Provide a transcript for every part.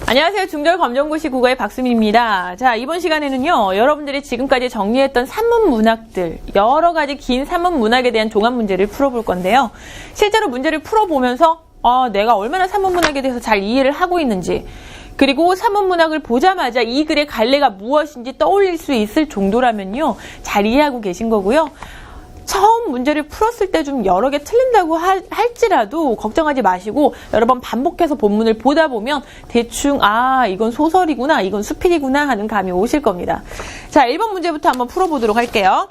안녕하세요. 중절검정고시 국어의 박수미입니다. 자, 이번 시간에는요, 여러분들이 지금까지 정리했던 산문 문학들, 여러 가지 긴 산문 문학에 대한 종합 문제를 풀어볼 건데요. 실제로 문제를 풀어보면서 내가 얼마나 산문 문학에 대해서 잘 이해를 하고 있는지, 그리고 산문 문학을 보자마자 이 글의 갈래가 무엇인지 떠올릴 수 있을 정도라면요, 잘 이해하고 계신 거고요. 처음 문제를 풀었을 때 좀 여러 개 틀린다고 할지라도 걱정하지 마시고 여러 번 반복해서 본문을 보다 보면 대충 이건 소설이구나, 이건 수필이구나 하는 감이 오실 겁니다. 자, 1번 문제부터 한번 풀어보도록 할게요.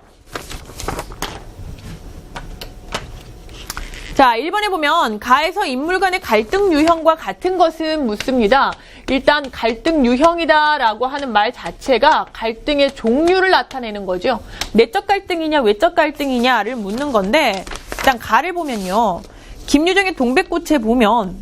자, 1번에 보면 가에서 인물 간의 갈등 유형과 같은 것은 묻습니다. 일단 갈등 유형이다라고 하는 말 자체가 갈등의 종류를 나타내는 거죠. 내적 갈등이냐 외적 갈등이냐를 묻는 건데, 일단 가를 보면요. 김유정의 동백꽃에 보면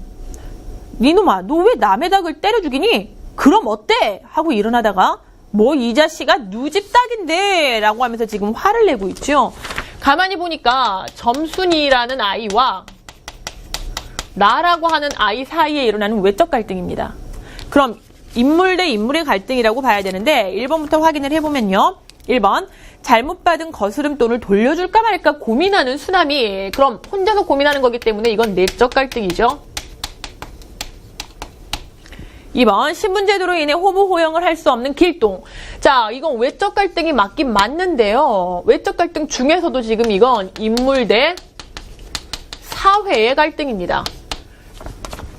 니놈아 너 왜 남의 닭을 때려 죽이니? 그럼 어때? 하고 일어나다가 뭐 이 자식아 누집 닭인데 라고 하면서 지금 화를 내고 있죠. 가만히 보니까 점순이라는 아이와 나라고 하는 아이 사이에 일어나는 외적 갈등입니다. 그럼 인물 대 인물의 갈등이라고 봐야 되는데 1번부터 확인을 해보면요. 1번, 잘못 받은 거스름 돈을 돌려줄까 말까 고민하는 수남이, 그럼 혼자서 고민하는 거기 때문에 이건 내적 갈등이죠. 2번, 신분제도로 인해 호부 호영을 할 수 없는 길동. 자, 이건 외적 갈등이 맞긴 맞는데요. 외적 갈등 중에서도 지금 이건 인물 대 사회의 갈등입니다.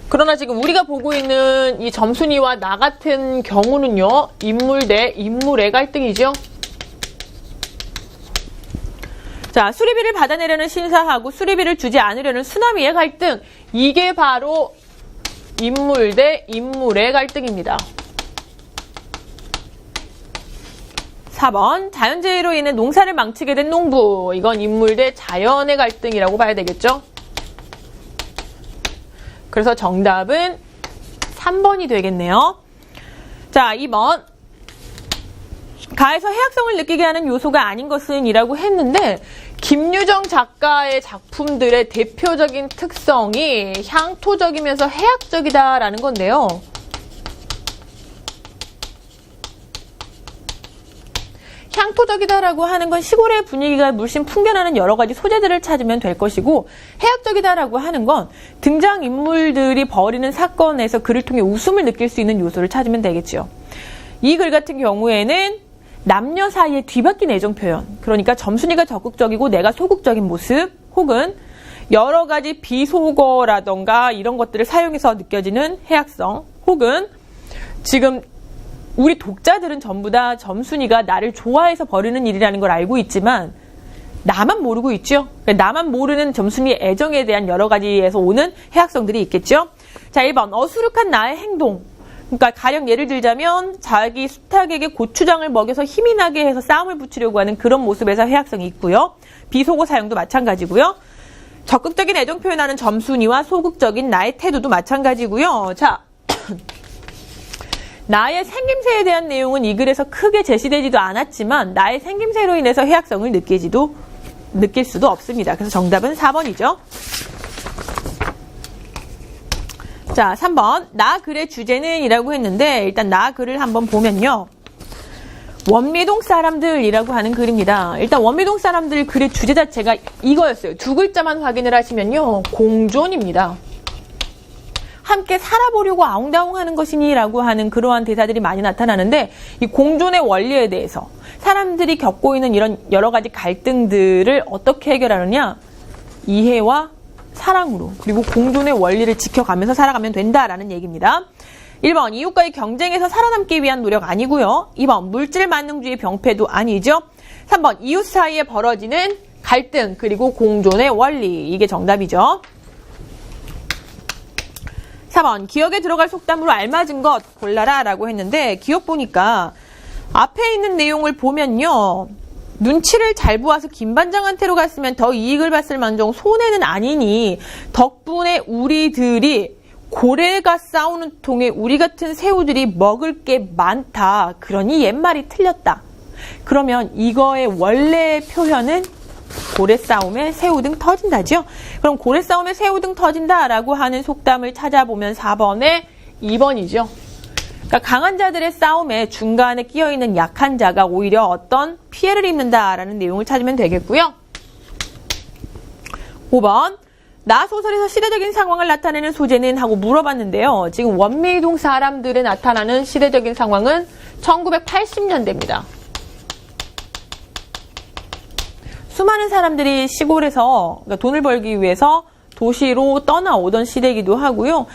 그러나 지금 우리가 보고 있는 이 점순이와 나 같은 경우는요, 인물 대 인물의 갈등이죠. 자, 수리비를 받아내려는 신사하고 수리비를 주지 않으려는 수남이의 갈등. 이게 바로 인물 대 인물의 갈등입니다. 4번, 자연재해로 인해 농사를 망치게 된 농부. 이건 인물 대 자연의 갈등이라고 봐야 되겠죠? 그래서 정답은 3번이 되겠네요. 자, 2번. 가에서 해학성을 느끼게 하는 요소가 아닌 것은 이라고 했는데, 김유정 작가의 작품들의 대표적인 특성이 향토적이면서 해학적이다라는 건데요. 향토적이다라고 하는 건 시골의 분위기가 물씬 풍겨나는 여러 가지 소재들을 찾으면 될 것이고, 해학적이다라고 하는 건 등장인물들이 벌이는 사건에서 그를 통해 웃음을 느낄 수 있는 요소를 찾으면 되겠죠. 이 글 같은 경우에는 남녀 사이의 뒤바뀐 애정 표현, 그러니까 점순이가 적극적이고 내가 소극적인 모습, 혹은 여러 가지 비속어라던가 이런 것들을 사용해서 느껴지는 해학성, 혹은 지금 우리 독자들은 전부 다 점순이가 나를 좋아해서 벌이는 일이라는 걸 알고 있지만 나만 모르고 있죠. 나만 모르는 점순이의 애정에 대한 여러 가지에서 오는 해학성들이 있겠죠. 자, 1번, 어수룩한 나의 행동. 그러니까 가령 예를 들자면 자기 수탉에게 고추장을 먹여서 힘이 나게 해서 싸움을 붙이려고 하는 그런 모습에서 해학성이 있고요. 비속어 사용도 마찬가지고요. 적극적인 애정 표현하는 점순이와 소극적인 나의 태도도 마찬가지고요. 자, 나의 생김새에 대한 내용은 이 글에서 크게 제시되지도 않았지만 나의 생김새로 인해서 해학성을 느낄 수도 없습니다. 그래서 정답은 4번이죠. 자, 3번. 나 글의 주제는 이라고 했는데, 일단 나 글을 한번 보면요. 원미동 사람들이라고 하는 글입니다. 일단 원미동 사람들 글의 주제 자체가 이거였어요. 두 글자만 확인을 하시면요. 공존입니다. 함께 살아보려고 아웅다웅하는 것이니 라고 하는 그러한 대사들이 많이 나타나는데, 이 공존의 원리에 대해서 사람들이 겪고 있는 이런 여러 가지 갈등들을 어떻게 해결하느냐? 이해와 사랑으로, 그리고 공존의 원리를 지켜가면서 살아가면 된다라는 얘기입니다. 1번, 이웃과의 경쟁에서 살아남기 위한 노력 아니고요. 2번, 물질 만능주의 병폐도 아니죠. 3번, 이웃 사이에 벌어지는 갈등, 그리고 공존의 원리. 이게 정답이죠. 4번, 기억에 들어갈 속담으로 알맞은 것 골라라 라고 했는데, 기억 보니까 앞에 있는 내용을 보면요. 눈치를 잘 보아서 김반장한테로 갔으면 더 이익을 봤을 만정 손해는 아니니 덕분에 우리들이 고래가 싸우는 통에 우리 같은 새우들이 먹을 게 많다. 그러니 옛말이 틀렸다. 그러면 이거의 원래 표현은 고래 싸움에 새우 등 터진다죠. 그럼 고래 싸움에 새우 등 터진다라고 하는 속담을 찾아보면 4번에 2번이죠. 그러니까 강한 자들의 싸움에 중간에 끼어있는 약한 자가 오히려 어떤 피해를 입는다라는 내용을 찾으면 되겠고요. 5번 나 소설에서 시대적인 상황을 나타내는 소재는 하고 물어봤는데요. 지금 원미동 사람들에 나타나는 시대적인 상황은 1980년대입니다. 수많은 사람들이 시골에서 그러니까 돈을 벌기 위해서 도시로 떠나오던 시대이기도 하고요.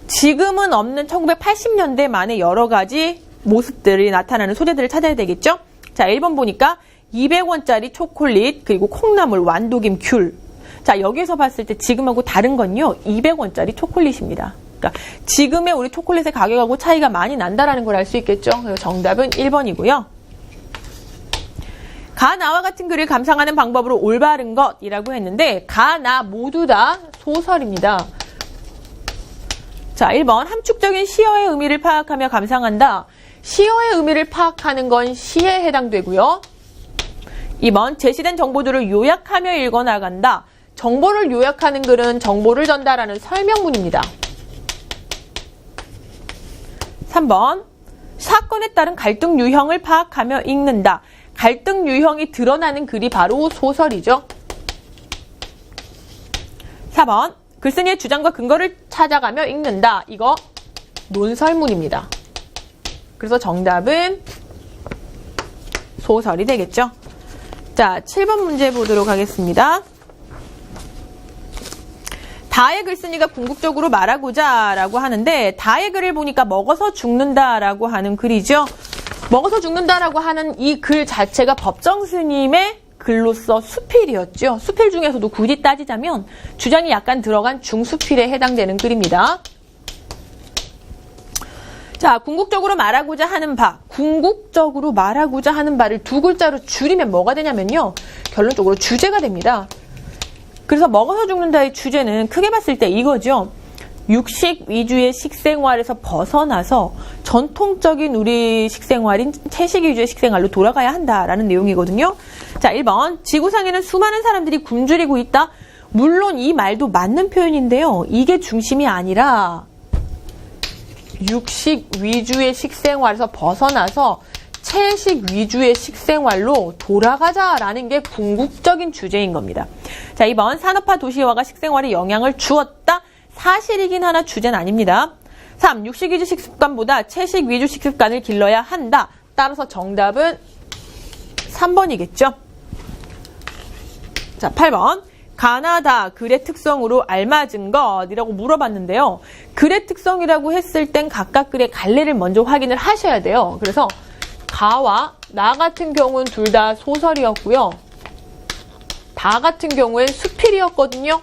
지금은 없는 1980년대만의 여러 가지 모습들이 나타나는 소재들을 찾아야 되겠죠. 자, 1번 보니까 200원짜리 초콜릿, 그리고 콩나물, 완도김, 귤. 자, 여기서 봤을 때 지금하고 다른 건요. 200원짜리 초콜릿입니다. 그러니까 지금의 우리 초콜릿의 가격하고 차이가 많이 난다라는 걸 알 수 있겠죠. 그래서 정답은 1번이고요. 가, 나와 같은 글을 감상하는 방법으로 올바른 것이라고 했는데 가, 나 모두 다 소설입니다. 자, 1번 함축적인 시어의 의미를 파악하며 감상한다. 시어의 의미를 파악하는 건 시에 해당되고요. 2번 제시된 정보들을 요약하며 읽어나간다. 정보를 요약하는 글은 정보를 전달하는 설명문입니다. 3번 사건에 따른 갈등 유형을 파악하며 읽는다. 갈등 유형이 드러나는 글이 바로 소설이죠. 4번 글쓴이의 주장과 근거를 찾아가며 읽는다. 이거 논설문입니다. 그래서 정답은 소설이 되겠죠. 자, 7번 문제 보도록 하겠습니다. 다의 글쓴이가 궁극적으로 말하고자 라고 하는데 다의 글을 보니까 먹어서 죽는다라고 하는 글이죠. 먹어서 죽는다라고 하는 이 글 자체가 법정 스님의 글로서 수필이었죠. 수필 중에서도 굳이 따지자면 주장이 약간 들어간 중수필에 해당되는 글입니다. 자, 궁극적으로 말하고자 하는 바. 궁극적으로 말하고자 하는 바를 두 글자로 줄이면 뭐가 되냐면요. 결론적으로 주제가 됩니다. 그래서 먹어서 죽는다의 주제는 크게 봤을 때 이거죠. 육식 위주의 식생활에서 벗어나서 전통적인 우리 식생활인 채식 위주의 식생활로 돌아가야 한다라는 내용이거든요. 자, 1번 지구상에는 수많은 사람들이 굶주리고 있다. 물론 이 말도 맞는 표현인데요. 이게 중심이 아니라 육식 위주의 식생활에서 벗어나서 채식 위주의 식생활로 돌아가자라는 게 궁극적인 주제인 겁니다. 자, 2번 산업화 도시화가 식생활에 영향을 주었다. 사실이긴 하나 주제는 아닙니다. 3. 육식 위주 식습관보다 채식 위주 식습관을 길러야 한다. 따라서 정답은 3번이겠죠. 자, 8번 가나다 글의 특성으로 알맞은 것이라고 물어봤는데요. 글의 특성이라고 했을 땐 각각 글의 갈래를 먼저 확인을 하셔야 돼요. 그래서 가와 나 같은 경우는 둘 다 소설이었고요. 다 같은 경우엔 수필이었거든요.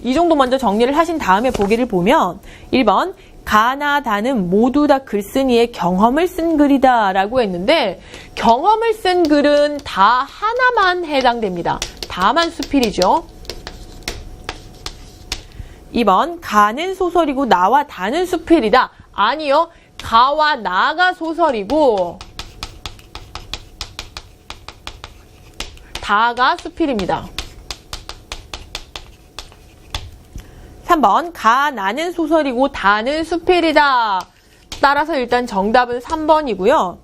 이 정도 먼저 정리를 하신 다음에 보기를 보면 1번 가나 다는 모두 다 글쓴이의 경험을 쓴 글이다 라고 했는데 경험을 쓴 글은 다 하나만 해당됩니다. 다만 수필이죠. 2번 가는 소설이고 나와 다는 수필이다. 아니요. 가와 나가 소설이고 다가 수필입니다. 3번 가 나는 소설이고 다는 수필이다. 따라서 일단 정답은 3번이고요.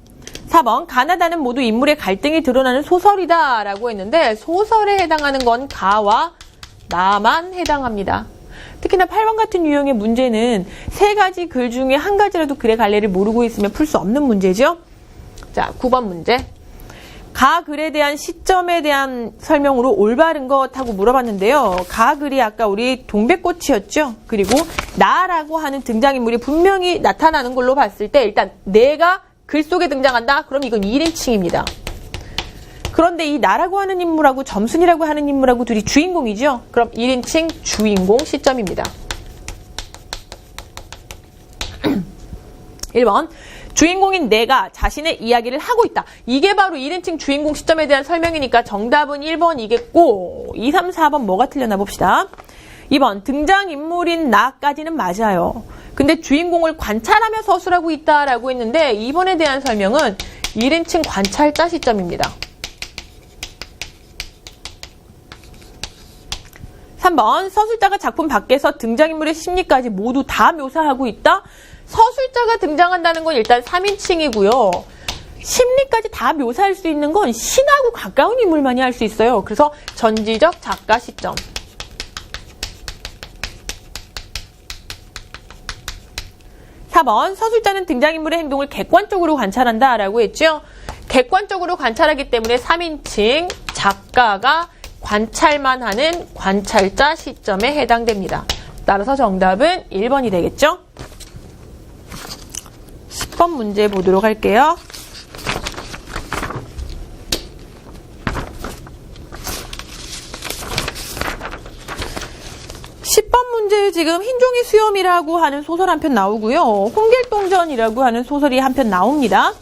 4번 가나다는 모두 인물의 갈등이 드러나는 소설이다 라고 했는데 소설에 해당하는 건 가와 나만 해당합니다. 특히나 8번 같은 유형의 문제는 세 가지 글 중에 한 가지라도 글의 갈래를 모르고 있으면 풀 수 없는 문제죠. 자, 9번 문제. 가 글에 대한 시점에 대한 설명으로 올바른 것 하고 물어봤는데요. 가 글이 아까 우리 동백꽃이었죠. 그리고 나라고 하는 등장인물이 분명히 나타나는 걸로 봤을 때 일단 내가 글 속에 등장한다? 그럼 이건 1인칭입니다. 그런데 이 나라고 하는 인물하고 점순이라고 하는 인물하고 둘이 주인공이죠. 그럼 1인칭 주인공 시점입니다. 1번 주인공인 내가 자신의 이야기를 하고 있다. 이게 바로 1인칭 주인공 시점에 대한 설명이니까 정답은 1번이겠고 2, 3, 4번 뭐가 틀렸나 봅시다. 2번 등장인물인 나까지는 맞아요. 근데 주인공을 관찰하며 서술하고 있다라고 했는데 2번에 대한 설명은 1인칭 관찰자 시점입니다. 3번 서술자가 작품 밖에서 등장인물의 심리까지 모두 다 묘사하고 있다. 서술자가 등장한다는 건 일단 3인칭이고요. 심리까지 다 묘사할 수 있는 건 신하고 가까운 인물만이 할 수 있어요. 그래서 전지적 작가 시점. 4번 서술자는 등장인물의 행동을 객관적으로 관찰한다 라고 했죠. 객관적으로 관찰하기 때문에 3인칭 작가가 관찰만 하는 관찰자 시점에 해당됩니다. 따라서 정답은 1번이 되겠죠. 10번 문제 보도록 할게요. 10번 문제 지금 흰종이 수염이라고 하는 소설 한 편 나오고요. 홍길동전이라고 하는 소설이 한 편 나옵니다.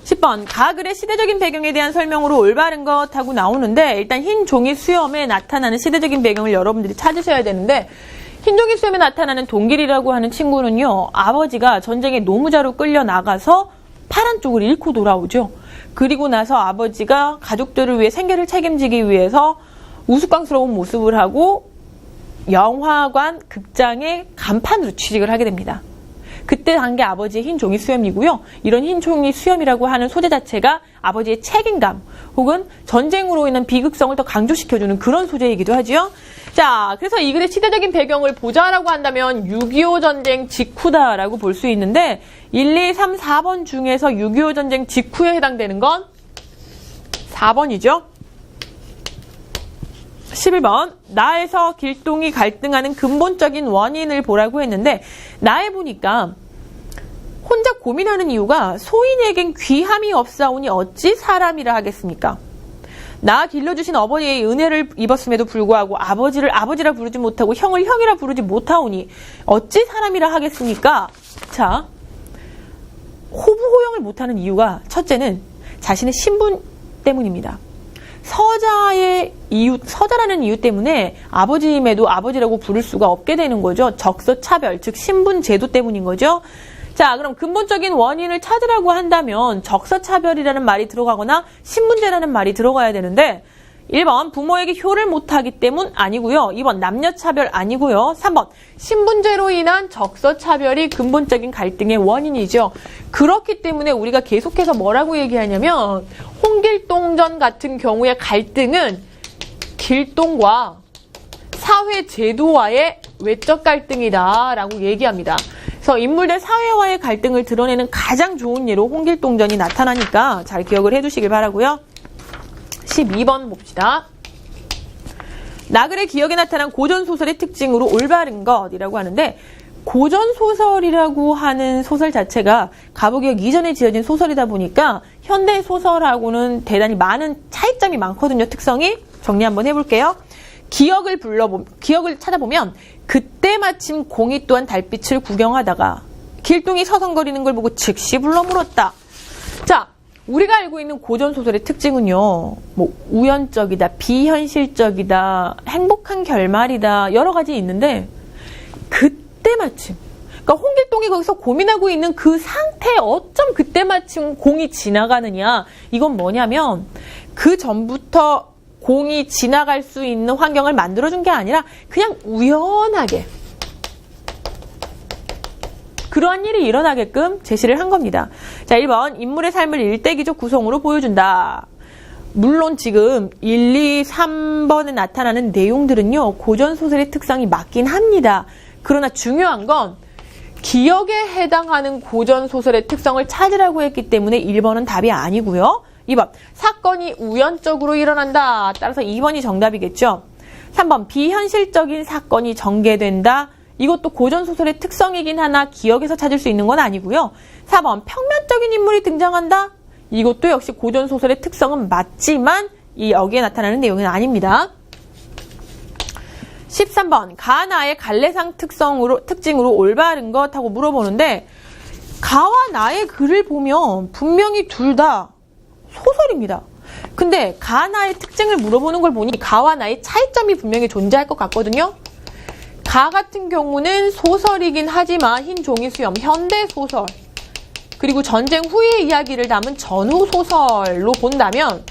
10번 가글의 시대적인 배경에 대한 설명으로 올바른 것 하고 나오는데 일단 흰종이 수염에 나타나는 시대적인 배경을 여러분들이 찾으셔야 되는데 흰종이 수염에 나타나는 동길이라고 하는 친구는요. 아버지가 전쟁에 노무자로 끌려나가서 파란 쪽을 잃고 돌아오죠. 그리고 나서 아버지가 가족들을 위해 생계를 책임지기 위해서 우스꽝스러운 모습을 하고 영화관, 극장의 간판으로 취직을 하게 됩니다. 그때 한 게 아버지의 흰 종이 수염이고요. 이런 흰 종이 수염이라고 하는 소재 자체가 아버지의 책임감 혹은 전쟁으로 인한 비극성을 더 강조시켜주는 그런 소재이기도 하죠. 자, 그래서 이 글의 시대적인 배경을 보자라고 한다면 6.25 전쟁 직후다라고 볼 수 있는데 1, 2, 3, 4번 중에서 6.25 전쟁 직후에 해당되는 건 4번이죠. 11번 나에서 길동이 갈등하는 근본적인 원인을 보라고 했는데 나에 보니까 혼자 고민하는 이유가 소인에겐 귀함이 없사오니 어찌 사람이라 하겠습니까? 나 길러주신 어머니의 은혜를 입었음에도 불구하고 아버지를 아버지라 부르지 못하고 형을 형이라 부르지 못하오니 어찌 사람이라 하겠습니까? 자, 호부호영을 못하는 이유가 첫째는 자신의 신분 때문입니다. 서자라는 이유 때문에 아버지임에도 아버지라고 부를 수가 없게 되는 거죠. 적서차별, 즉 신분제도 때문인 거죠. 자, 그럼 근본적인 원인을 찾으라고 한다면 적서차별이라는 말이 들어가거나 신분제라는 말이 들어가야 되는데 1번 부모에게 효를 못하기 때문 아니고요. 2번 남녀차별 아니고요. 3번 신분제로 인한 적서차별이 근본적인 갈등의 원인이죠. 그렇기 때문에 우리가 계속해서 뭐라고 얘기하냐면 홍길동전 같은 경우의 갈등은 길동과 사회제도와의 외적 갈등이다 라고 얘기합니다. 그래서 인물들 사회와의 갈등을 드러내는 가장 좋은 예로 홍길동전이 나타나니까 잘 기억을 해두시길 바라고요. 12번 봅시다. 나글의 기억에 나타난 고전소설의 특징으로 올바른 것이라고 하는데 고전소설이라고 하는 소설 자체가 가부기역 이전에 지어진 소설이다 보니까 현대소설하고는 대단히 많은 차이점이 많거든요. 특성이. 정리 한번 해볼게요. 기억을 찾아보면 그때 마침 공이 또한 달빛을 구경하다가 길동이 서성거리는 걸 보고 즉시 불러 물었다. 자, 우리가 알고 있는 고전소설의 특징은요, 우연적이다, 비현실적이다, 행복한 결말이다, 여러 가지 있는데, 그때 마침, 그러니까 홍길동이 거기서 고민하고 있는 그 상태에 어쩜 그때 마침 공이 지나가느냐, 이건 뭐냐면, 그 전부터 공이 지나갈 수 있는 환경을 만들어준 게 아니라, 그냥 우연하게, 그러한 일이 일어나게끔 제시를 한 겁니다. 자, 1번 인물의 삶을 일대기적 구성으로 보여준다. 물론 지금 1, 2, 3번에 나타나는 내용들은요. 고전소설의 특성이 맞긴 합니다. 그러나 중요한 건 기억에 해당하는 고전소설의 특성을 찾으라고 했기 때문에 1번은 답이 아니고요. 2번 사건이 우연적으로 일어난다. 따라서 2번이 정답이겠죠. 3번 비현실적인 사건이 전개된다. 이것도 고전소설의 특성이긴 하나 기억에서 찾을 수 있는 건 아니고요. 4번 평면적인 인물이 등장한다. 이것도 역시 고전소설의 특성은 맞지만 여기에 나타나는 내용은 아닙니다. 13번 가나의 갈래상 특징으로 올바른 것 하고 물어보는데 가와 나의 글을 보면 분명히 둘 다 소설입니다. 근데 가나의 특징을 물어보는 걸 보니 가와 나의 차이점이 분명히 존재할 것 같거든요. 가 같은 경우는 소설이긴 하지만 흰 종이 수염, 현대소설, 그리고 전쟁 후의 이야기를 담은 전후소설로 본다면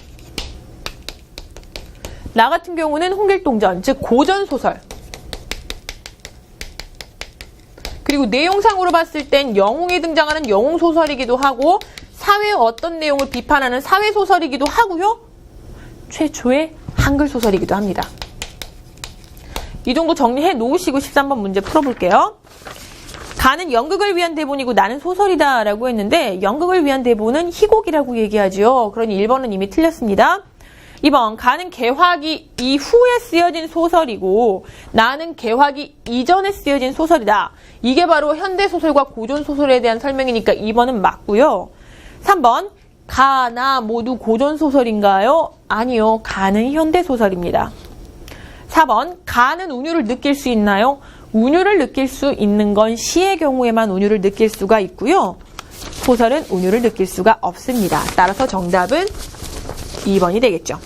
나 같은 경우는 홍길동전, 즉 고전소설, 그리고 내용상으로 봤을 땐 영웅에 등장하는 영웅소설이기도 하고 사회의 어떤 내용을 비판하는 사회소설이기도 하고요. 최초의 한글소설이기도 합니다. 이 정도 정리해 놓으시고 13번 문제 풀어볼게요. 가는 연극을 위한 대본이고 나는 소설이다 라고 했는데 연극을 위한 대본은 희곡이라고 얘기하죠. 그러니 1번은 이미 틀렸습니다. 2번 가는 개화기 이후에 쓰여진 소설이고 나는 개화기 이전에 쓰여진 소설이다. 이게 바로 현대소설과 고전소설에 대한 설명이니까 2번은 맞고요. 3번 가, 나 모두 고전소설인가요? 아니요. 가는 현대소설입니다. 4번 가는 운율을 느낄 수 있나요? 운율을 느낄 수 있는 건 시의 경우에만 운율을 느낄 수가 있고요. 소설은 운율을 느낄 수가 없습니다. 따라서 정답은 2번이 되겠죠.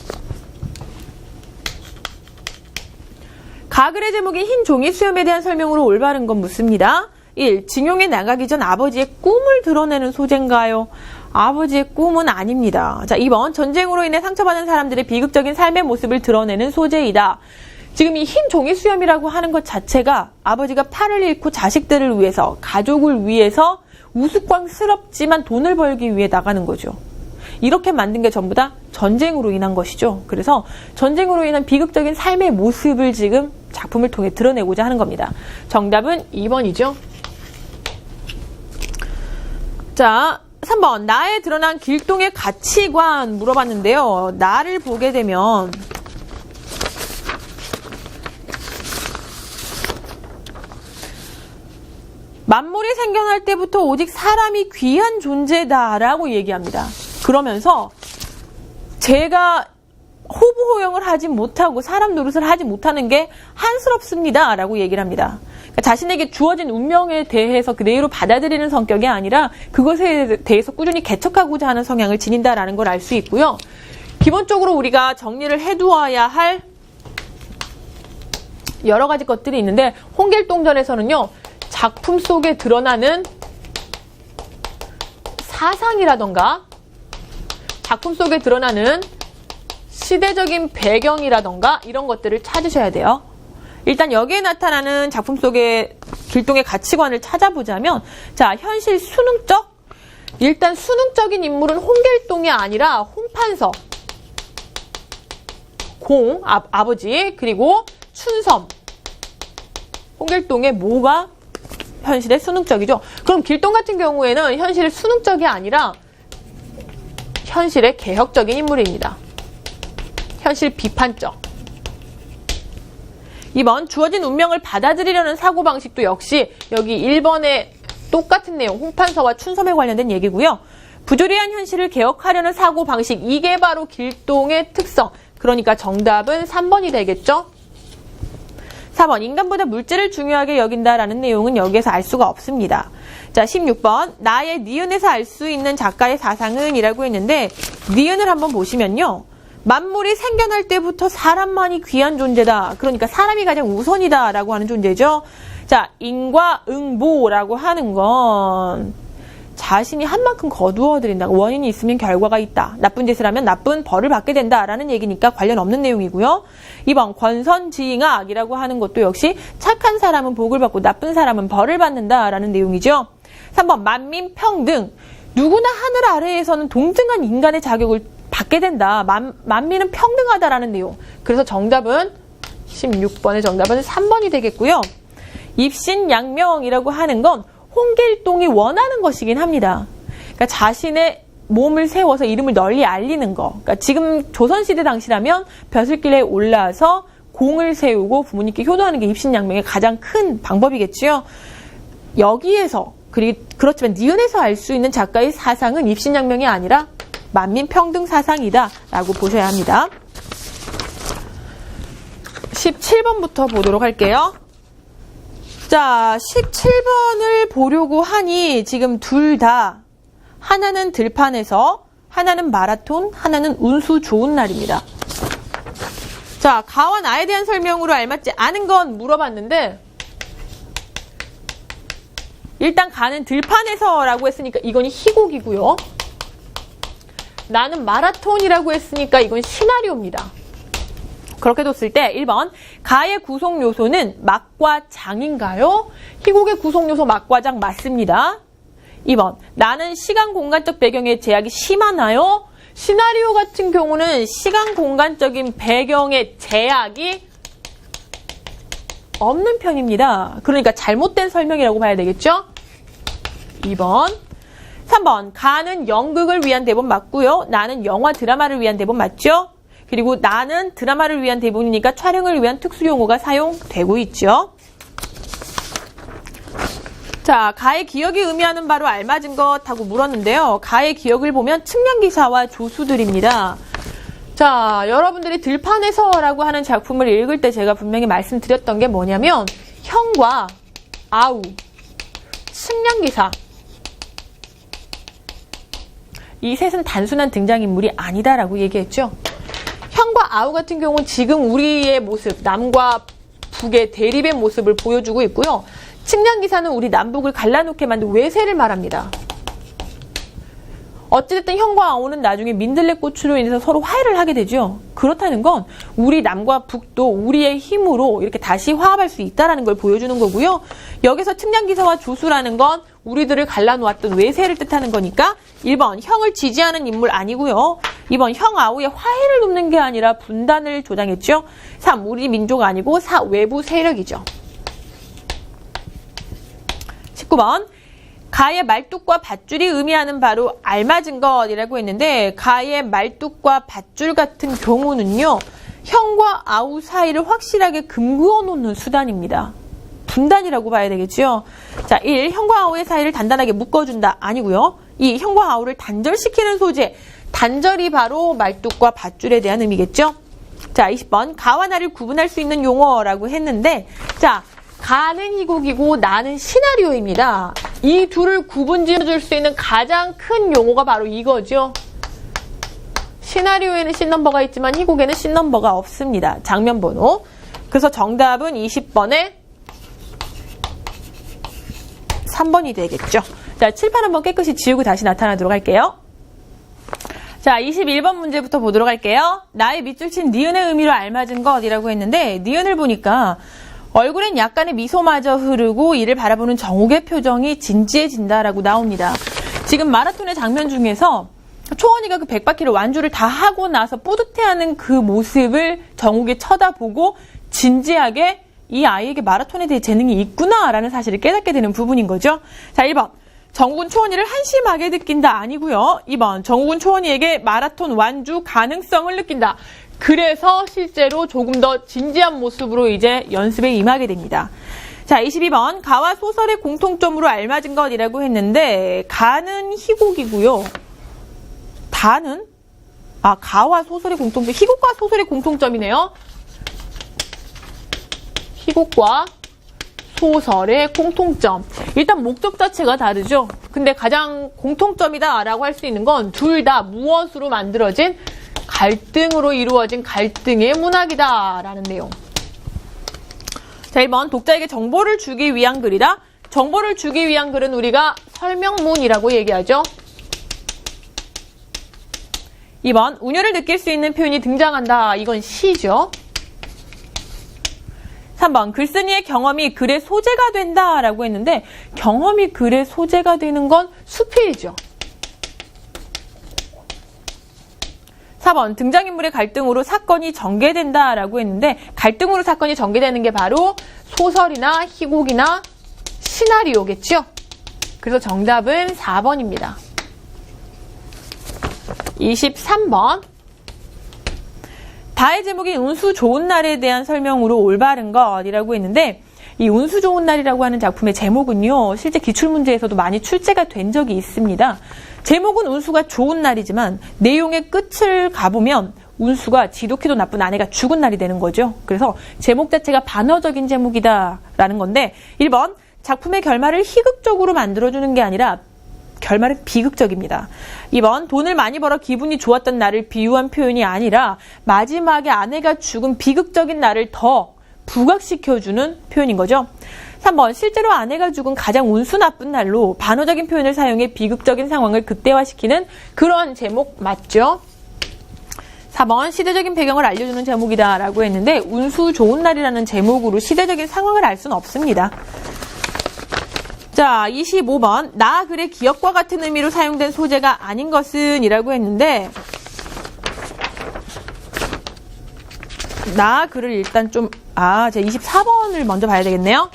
가글의 제목인 흰 종이 수염에 대한 설명으로 올바른 건 묻습니다. 1. 징용에 나가기 전 아버지의 꿈을 드러내는 소재인가요? 아버지의 꿈은 아닙니다. 자, 2번 전쟁으로 인해 상처받은 사람들의 비극적인 삶의 모습을 드러내는 소재이다. 지금 이 흰 종이 수염이라고 하는 것 자체가 아버지가 팔을 잃고 자식들을 위해서, 가족을 위해서 우스꽝스럽지만 돈을 벌기 위해 나가는 거죠. 이렇게 만든 게 전부 다 전쟁으로 인한 것이죠. 그래서 전쟁으로 인한 비극적인 삶의 모습을 지금 작품을 통해 드러내고자 하는 겁니다. 정답은 2번이죠. 자, 3번 나에 드러난 길동의 가치관 물어봤는데요. 나를 보게 되면 만물이 생겨날 때부터 오직 사람이 귀한 존재다라고 얘기합니다. 그러면서 제가 호부호영을 하지 못하고 사람 노릇을 하지 못하는 게 한스럽습니다 라고 얘기를 합니다. 그러니까 자신에게 주어진 운명에 대해서 그대로 받아들이는 성격이 아니라 그것에 대해서 꾸준히 개척하고자 하는 성향을 지닌다라는 걸 알 수 있고요. 기본적으로 우리가 정리를 해두어야 할 여러 가지 것들이 있는데 홍길동전에서는요. 작품 속에 드러나는 사상이라던가 작품 속에 드러나는 시대적인 배경이라던가 이런 것들을 찾으셔야 돼요. 일단 여기에 나타나는 작품 속의 길동의 가치관을 찾아보자면 자, 현실 수능적? 일단 수능적인 인물은 홍길동이 아니라 홍판서, 아버지, 그리고 춘섬. 홍길동의 뭐가 현실의 수능적이죠. 그럼 길동 같은 경우에는 현실의 수능적이 아니라 현실의 개혁적인 인물입니다. 현실 비판적. 2번 주어진 운명을 받아들이려는 사고방식도 역시 여기 1번의 똑같은 내용 홍판서와 춘섬에 관련된 얘기고요. 부조리한 현실을 개혁하려는 사고방식 이게 바로 길동의 특성. 그러니까 정답은 3번이 되겠죠. 4번 인간보다 물질을 중요하게 여긴다라는 내용은 여기에서 알 수가 없습니다. 자, 16번 나의 니은에서 알 수 있는 작가의 사상은 이라고 했는데 니은을 한번 보시면요. 만물이 생겨날 때부터 사람만이 귀한 존재다. 그러니까 사람이 가장 우선이다 라고 하는 존재죠. 자, 인과 응보라고 하는 건 자신이 한 만큼 거두어들인다. 원인이 있으면 결과가 있다. 나쁜 짓을 하면 나쁜 벌을 받게 된다라는 얘기니까 관련 없는 내용이고요. 2번 권선지ing학이라고 하는 것도 역시 착한 사람은 복을 받고 나쁜 사람은 벌을 받는다라는 내용이죠. 3번 만민평등. 누구나 하늘 아래에서는 동등한 인간의 자격을 받게 된다. 만민은 평등하다라는 내용. 그래서 정답은 16번의 정답은 3번이 되겠고요. 입신양명이라고 하는 건 홍길동이 원하는 것이긴 합니다. 그러니까 자신의 몸을 세워서 이름을 널리 알리는 거. 그러니까 지금 조선시대 당시라면 벼슬길에 올라서 공을 세우고 부모님께 효도하는 게 입신양명의 가장 큰 방법이겠지요. 여기에서 그렇지만 니은에서 알 수 있는 작가의 사상은 입신양명이 아니라 만민평등 사상이다 라고 보셔야 합니다. 17번부터 보도록 할게요. 자, 17번을 보려고 하니 지금 둘 다 하나는 들판에서, 하나는 마라톤, 하나는 운수 좋은 날입니다. 자, 가와 나에 대한 설명으로 알맞지 않은 건 물어봤는데 일단 가는 들판에서라고 했으니까 이건 희곡이고요. 나는 마라톤이라고 했으니까 이건 시나리오입니다. 그렇게 뒀을 때 1번 가의 구성 요소는 막과 장인가요? 희곡의 구성 요소 막과 장 맞습니다. 2번 나는 시간 공간적 배경에 제약이 심하나요? 시나리오 같은 경우는 시간 공간적인 배경에 제약이 없는 편입니다. 그러니까 잘못된 설명이라고 봐야 되겠죠? 2번 3번 가는 연극을 위한 대본 맞고요. 나는 영화 드라마를 위한 대본 맞죠? 그리고 나는 드라마를 위한 대본이니까 촬영을 위한 특수용어가 사용되고 있죠. 자, 가의 기억이 의미하는 바로 알맞은 것 하고 물었는데요. 가의 기억을 보면 측량기사와 조수들입니다. 자, 여러분들이 들판에서라고 하는 작품을 읽을 때 제가 분명히 말씀드렸던 게 뭐냐면 형과 아우, 측량기사 이 셋은 단순한 등장인물이 아니다라고 얘기했죠. 형과 아우 같은 경우는 지금 우리의 모습, 남과 북의 대립의 모습을 보여주고 있고요. 측량기사는 우리 남북을 갈라놓게 만든 외세를 말합니다. 어찌됐든 형과 아우는 나중에 민들레꽃으로 인해서 서로 화해를 하게 되죠. 그렇다는 건 우리 남과 북도 우리의 힘으로 이렇게 다시 화합할 수 있다는 걸 보여주는 거고요. 여기서 측량기사와 조수라는 건 우리들을 갈라놓았던 외세를 뜻하는 거니까 1번 형을 지지하는 인물 아니고요. 2번 형 아우의 화해를 돕는 게 아니라 분단을 조장했죠. 3. 우리 민족 아니고 4. 외부 세력이죠. 19번 가의 말뚝과 밧줄이 의미하는 바로 알맞은 것이라고 했는데 가의 말뚝과 밧줄 같은 경우는요. 형과 아우 사이를 확실하게 금그어 놓는 수단입니다. 분단이라고 봐야 되겠죠. 자, 1. 형과 아우의 사이를 단단하게 묶어준다 아니고요. 2. 형과 아우를 단절시키는 소재. 단절이 바로 말뚝과 밧줄에 대한 의미겠죠. 자, 20번 가와 나를 구분할 수 있는 용어라고 했는데 자, 가는 희곡이고 나는 시나리오입니다. 이 둘을 구분 지어줄 수 있는 가장 큰 용어가 바로 이거죠. 시나리오에는 씬넘버가 있지만 희곡에는 씬넘버가 없습니다. 장면 번호. 그래서 정답은 20번에 3번이 되겠죠. 자, 칠판 한번 깨끗이 지우고 다시 나타나도록 할게요. 자, 21번 문제부터 보도록 할게요. 나의 밑줄 친 니은의 의미로 알맞은 것이라고 했는데 니은을 보니까 얼굴엔 약간의 미소마저 흐르고 이를 바라보는 정욱의 표정이 진지해진다라고 나옵니다. 지금 마라톤의 장면 중에서 초원이가 그 100바퀴를 완주를 다 하고 나서 뿌듯해하는 그 모습을 정욱이 쳐다보고 진지하게 이 아이에게 마라톤에 대해 재능이 있구나라는 사실을 깨닫게 되는 부분인 거죠. 자, 1번. 정욱은 초원이를 한심하게 느낀다 아니고요. 2번. 정욱은 초원이에게 마라톤 완주 가능성을 느낀다. 그래서 실제로 조금 더 진지한 모습으로 이제 연습에 임하게 됩니다. 자, 22번. 가와 소설의 공통점으로 알맞은 것이라고 했는데 가는 희곡이고요. 다는 가와 소설의 공통점. 희곡과 소설의 공통점이네요. 희곡과 소설의 공통점. 일단 목적 자체가 다르죠. 근데 가장 공통점이다라고 할 수 있는 건 둘 다 무엇으로 만들어진 갈등으로 이루어진 갈등의 문학이다라는 내용. 자, 1번 독자에게 정보를 주기 위한 글이다. 정보를 주기 위한 글은 우리가 설명문이라고 얘기하죠. 2번 운율을 느낄 수 있는 표현이 등장한다. 이건 시죠. 3번 글쓴이의 경험이 글의 소재가 된다라고 했는데 경험이 글의 소재가 되는 건 수필이죠. 4번 등장인물의 갈등으로 사건이 전개된다라고 했는데 갈등으로 사건이 전개되는 게 바로 소설이나 희곡이나 시나리오겠죠. 그래서 정답은 4번입니다. 23번 다의 제목이 운수 좋은 날에 대한 설명으로 올바른 것이라고 했는데 이 운수 좋은 날이라고 하는 작품의 제목은요. 실제 기출문제에서도 많이 출제가 된 적이 있습니다. 제목은 운수가 좋은 날이지만 내용의 끝을 가보면 운수가 지독히도 나쁜 아내가 죽은 날이 되는 거죠. 그래서 제목 자체가 반어적인 제목이다라는 건데 1번 작품의 결말을 희극적으로 만들어주는 게 아니라 결말은 비극적입니다. 2번 돈을 많이 벌어 기분이 좋았던 날을 비유한 표현이 아니라 마지막에 아내가 죽은 비극적인 날을 더 부각시켜주는 표현인 거죠. 3번 실제로 아내가 죽은 가장 운수 나쁜 날로 반어적인 표현을 사용해 비극적인 상황을 극대화시키는 그런 제목 맞죠? 4번 시대적인 배경을 알려주는 제목이다 라고 했는데 운수 좋은 날이라는 제목으로 시대적인 상황을 알 수는 없습니다. 자, 25번 나 글의 기억과 같은 의미로 사용된 소재가 아닌 것은 이라고 했는데 나 글을 일단 좀 제가 24번을 먼저 봐야 되겠네요.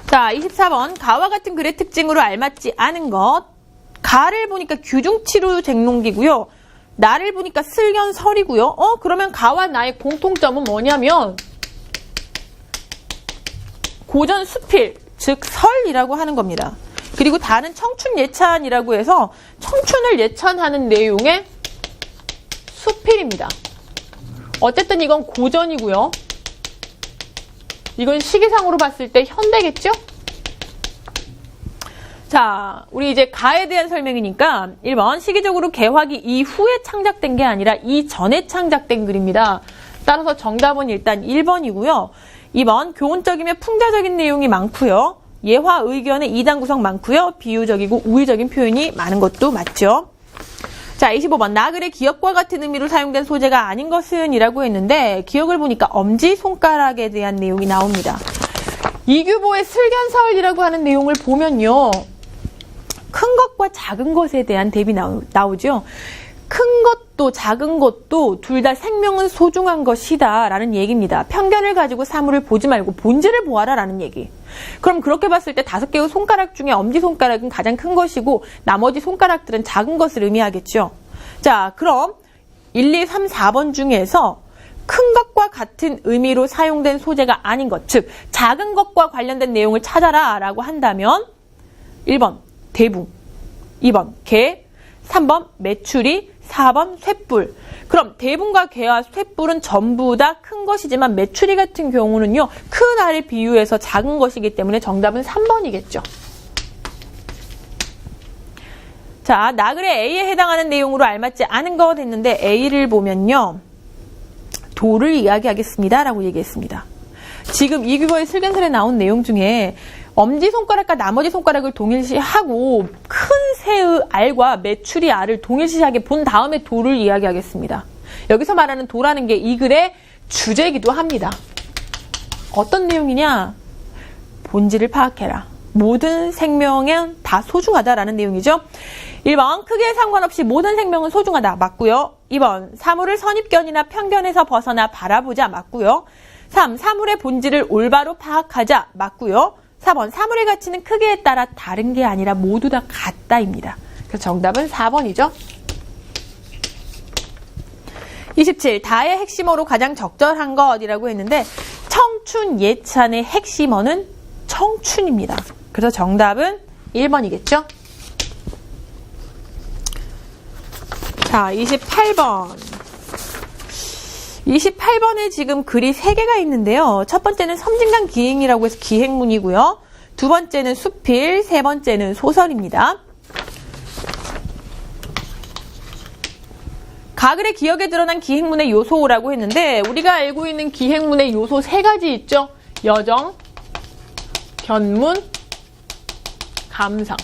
자, 24번 가와 같은 글의 특징으로 알맞지 않은 것. 가를 보니까 규중치로 쟁농기고요. 나를 보니까 슬견설이고요. 그러면 가와 나의 공통점은 뭐냐면 고전 수필, 즉 설이라고 하는 겁니다. 그리고 다는 청춘 예찬이라고 해서 청춘을 예찬하는 내용의 수필입니다. 어쨌든 이건 고전이고요. 이건 시기상으로 봤을 때 현대겠죠? 자, 우리 이제 가에 대한 설명이니까 1번 시기적으로 개화기 이후에 창작된 게 아니라 이전에 창작된 글입니다. 따라서 정답은 일단 1번이고요. 2번 교훈적이며 풍자적인 내용이 많고요. 예화 의견의 2단 구성 많고요. 비유적이고 우의적인 표현이 많은 것도 맞죠. 자, 25번 나글의 기억과 같은 의미로 사용된 소재가 아닌 것은 이라고 했는데 기억을 보니까 엄지손가락에 대한 내용이 나옵니다. 이규보의 슬견설이라고 하는 내용을 보면요. 큰 것과 작은 것에 대한 대비 나오죠. 큰 것도 작은 것도 둘 다 생명은 소중한 것이다 라는 얘기입니다. 편견을 가지고 사물을 보지 말고 본질을 보아라 라는 얘기. 그럼 그렇게 봤을 때 5개의 손가락 중에 엄지손가락은 가장 큰 것이고 나머지 손가락들은 작은 것을 의미하겠죠. 자, 그럼 1, 2, 3, 4번 중에서 큰 것과 같은 의미로 사용된 소재가 아닌 것, 즉 작은 것과 관련된 내용을 찾아라 라고 한다면 1번 대붕, 2번 개, 3번 메추리, 4번 쇳불. 그럼 대붕과 개와 쇳불은 전부 다 큰 것이지만 메추리 같은 경우는요. 큰 알을 비유해서 작은 것이기 때문에 정답은 3번이겠죠. 자, 나글의 A에 해당하는 내용으로 알맞지 않은 것 했는데 A를 보면요. 도를 이야기하겠습니다 라고 얘기했습니다. 지금 이규보의 슬견설에 나온 내용 중에 엄지손가락과 나머지 손가락을 동일시하고 큰 새의 알과 메추리 알을 동일시하게 본 다음에 도를 이야기하겠습니다. 여기서 말하는 도라는 게 이 글의 주제이기도 합니다. 어떤 내용이냐? 본질을 파악해라. 모든 생명은 다 소중하다라는 내용이죠. 1번 크기에 상관없이 모든 생명은 소중하다. 맞고요. 2번 사물을 선입견이나 편견에서 벗어나 바라보자. 맞고요. 3. 사물의 본질을 올바로 파악하자. 맞고요. 4번 사물의 가치는 크기에 따라 다른 게 아니라 모두 다 같다입니다. 그래서 정답은 4번이죠. 27. 다의 핵심어로 가장 적절한 것이라고 했는데 청춘 예찬의 핵심어는 청춘입니다. 그래서 정답은 1번이겠죠. 자, 28번. 28번에 지금 글이 3개가 있는데요. 첫 번째는 섬진강 기행이라고 해서 기행문이고요. 두 번째는 수필, 세 번째는 소설입니다. 가글의 기억에 드러난 기행문의 요소라고 했는데 우리가 알고 있는 기행문의 요소 3가지 있죠. 여정, 견문, 감상.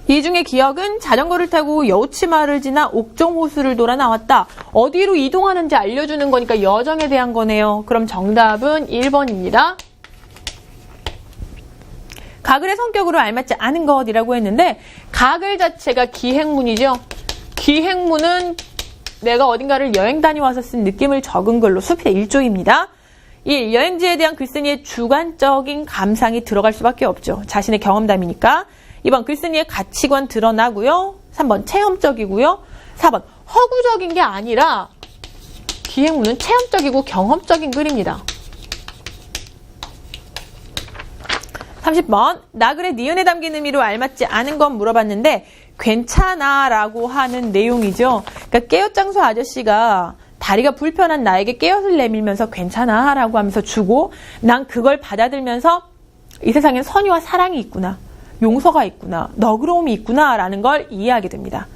이 중에 기억은 자전거를 타고 여우치마를 지나 옥정호수를 돌아 나왔다. 어디로 이동하는지 알려주는 거니까 여정에 대한 거네요. 그럼 정답은 1번입니다. 가글의 성격으로 알맞지 않은 것이라고 했는데 가글 자체가 기행문이죠. 기행문은 내가 어딘가를 여행 다녀와서 쓴 느낌을 적은 글로 수필의 일종입니다. 1. 여행지에 대한 글쓴이의 주관적인 감상이 들어갈 수밖에 없죠. 자신의 경험담이니까. 2번 글쓴이의 가치관 드러나고요. 3번 체험적이고요. 4번 허구적인 게 아니라 기행문은 체험적이고 경험적인 글입니다. 30번 나글의 니은에 담긴 의미로 알맞지 않은 건 물어봤는데 괜찮아 라고 하는 내용이죠. 그러니까 깨옷장수 아저씨가 다리가 불편한 나에게 깨옷을 내밀면서 괜찮아 라고 하면서 주고 난 그걸 받아들면서 이 세상엔 선의와 사랑이 있구나. 용서가 있구나. 너그러움이 있구나 라는 걸 이해하게 됩니다.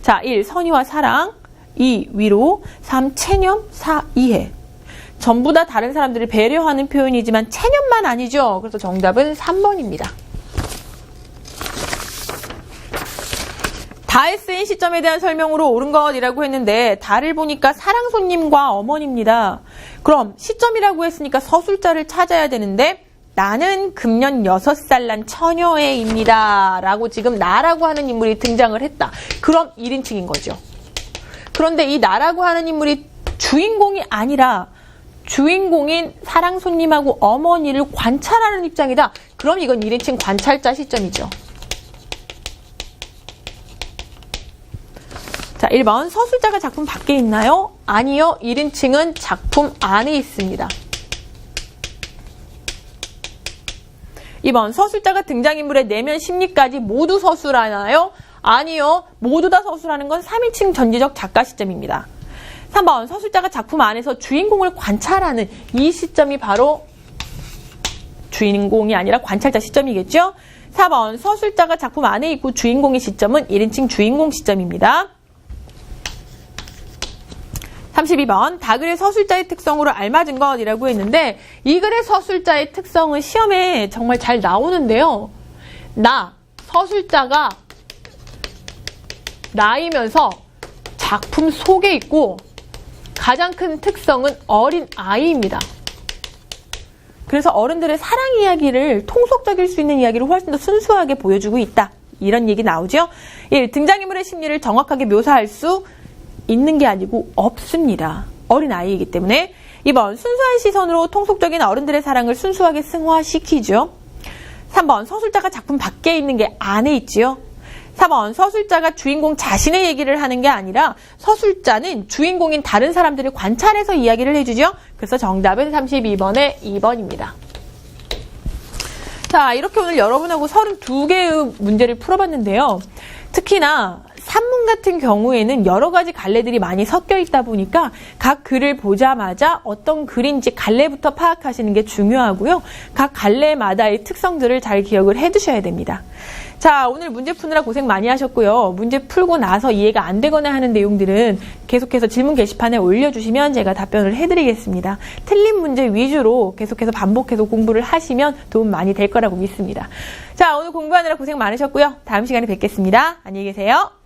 자, 1. 선의와 사랑 2. 위로 3. 체념 4. 이해. 전부 다 다른 사람들을 배려하는 표현이지만 체념만 아니죠. 그래서 정답은 3번입니다. 다에 쓰인 시점에 대한 설명으로 옳은 것이라고 했는데 다를 보니까 사랑 손님과 어머니입니다. 그럼 시점이라고 했으니까 서술자를 찾아야 되는데 나는 금년 6살 난 처녀애입니다. 라고 지금 나라고 하는 인물이 등장을 했다. 그럼 1인칭인 거죠. 그런데 이 나라고 하는 인물이 주인공이 아니라 주인공인 사랑 손님하고 어머니를 관찰하는 입장이다. 그럼 이건 1인칭 관찰자 시점이죠. 자, 1번 서술자가 작품 밖에 있나요? 아니요. 1인칭은 작품 안에 있습니다. 2번 서술자가 등장인물의 내면 심리까지 모두 서술하나요? 아니요. 모두 다 서술하는 건 3인칭 전지적 작가 시점입니다. 3번 서술자가 작품 안에서 주인공을 관찰하는 이 시점이 바로 주인공이 아니라 관찰자 시점이겠죠? 4번 서술자가 작품 안에 있고 주인공의 시점은 1인칭 주인공 시점입니다. 32번 다글의 서술자의 특성으로 알맞은 것이라고 했는데 이 글의 서술자의 특성은 시험에 정말 잘 나오는데요. 서술자가 나이면서 작품 속에 있고 가장 큰 특성은 어린 아이입니다. 그래서 어른들의 사랑 이야기를 통속적일 수 있는 이야기를 훨씬 더 순수하게 보여주고 있다. 이런 얘기 나오죠. 1. 등장인물의 심리를 정확하게 묘사할 수 있는 게 아니고 없습니다. 어린 아이이기 때문에. 2번 순수한 시선으로 통속적인 어른들의 사랑을 순수하게 승화시키죠. 3번 서술자가 작품 밖에 있는 게 안에 있지요. 4번 서술자가 주인공 자신의 얘기를 하는 게 아니라 서술자는 주인공인 다른 사람들을 관찰해서 이야기를 해주죠. 그래서 정답은 32번의 2번입니다. 자, 이렇게 오늘 여러분하고 32개의 문제를 풀어봤는데요. 특히나 산문 같은 경우에는 여러 가지 갈래들이 많이 섞여 있다 보니까 각 글을 보자마자 어떤 글인지 갈래부터 파악하시는 게 중요하고요. 각 갈래마다의 특성들을 잘 기억을 해두셔야 됩니다. 자, 오늘 문제 푸느라 고생 많이 하셨고요. 문제 풀고 나서 이해가 안 되거나 하는 내용들은 계속해서 질문 게시판에 올려주시면 제가 답변을 해드리겠습니다. 틀린 문제 위주로 계속해서 반복해서 공부를 하시면 도움 많이 될 거라고 믿습니다. 자, 오늘 공부하느라 고생 많으셨고요. 다음 시간에 뵙겠습니다. 안녕히 계세요.